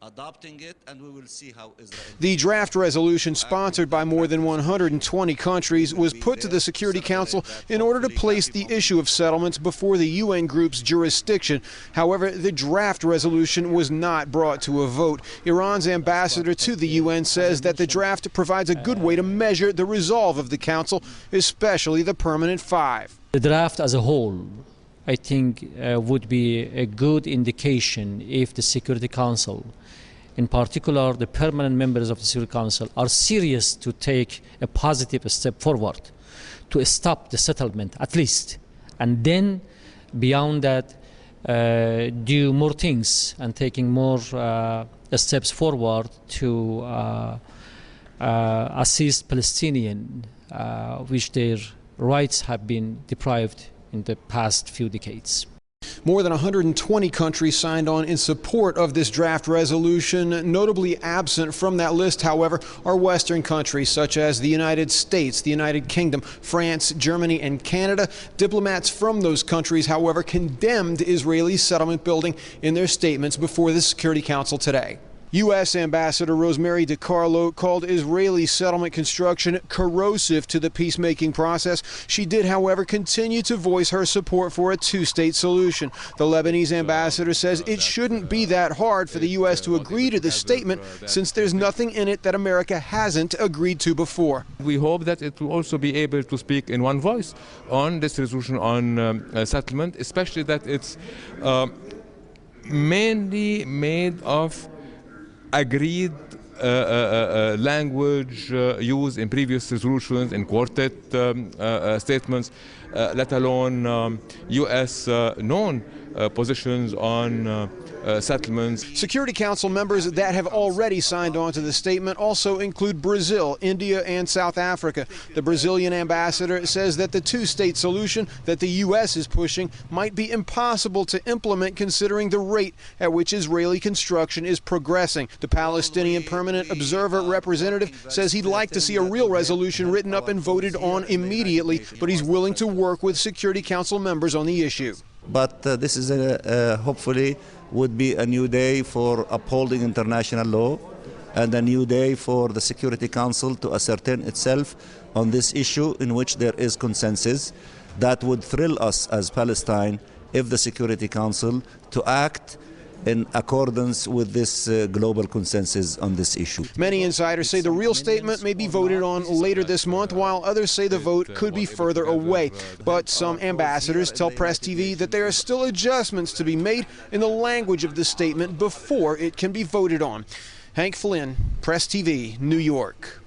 adopting it, and we will see how Israel. The draft resolution, sponsored by more than 120 countries, was put to the Security Council in order to place the issue of settlements before the UN group's jurisdiction. However, the draft resolution was not brought to a vote. Iran's ambassador to the UN says that the draft provides a good way to measure the resolve of the Council, especially the Permanent Five. The draft as a whole, I think, would be a good indication if the Security Council, in particular the permanent members of the Security Council, are serious to take a positive step forward to stop the settlement at least, and then beyond that do more things and taking more steps forward to assist Palestinians, which their rights have been deprived in the past few decades. More than 120 countries signed on in support of this draft resolution. Notably absent from that list, however, are Western countries such as the United States, the United Kingdom, France, Germany, and Canada. Diplomats from those countries, however, condemned Israeli settlement building in their statements before the Security Council today. U.S. Ambassador Rosemary DiCarlo called Israeli settlement construction corrosive to the peacemaking process. She did, however, continue to voice her support for a two-state solution. The Lebanese ambassador says it shouldn't be that hard for the U.S. to agree to the statement, since there's nothing in it that America hasn't agreed to before. We hope that it will also be able to speak in one voice on this resolution on settlement, especially that it's mainly made of agreed language used in previous resolutions, in quartet statements, let alone U.S. known positions on settlements. Security Council members that have already signed on to the statement also include Brazil, India, and South Africa. The Brazilian ambassador says that the two-state solution that the U.S. is pushing might be impossible to implement considering the rate at which Israeli construction is progressing. The Palestinian Permanent Observer representative says he'd like to see a real resolution written up and voted on immediately, but he's willing to work with Security Council members on the issue. But this is hopefully would be a new day for upholding international law, and a new day for the Security Council to ascertain itself on this issue in which there is consensus. That would thrill us as Palestine if the Security Council to act in accordance with this global consensus on this issue. Many insiders say the real statement may be voted on later this month, while others say the vote could be further away. But some ambassadors tell Press TV that there are still adjustments to be made in the language of the statement before it can be voted on. Hank Flynn, Press TV, New York.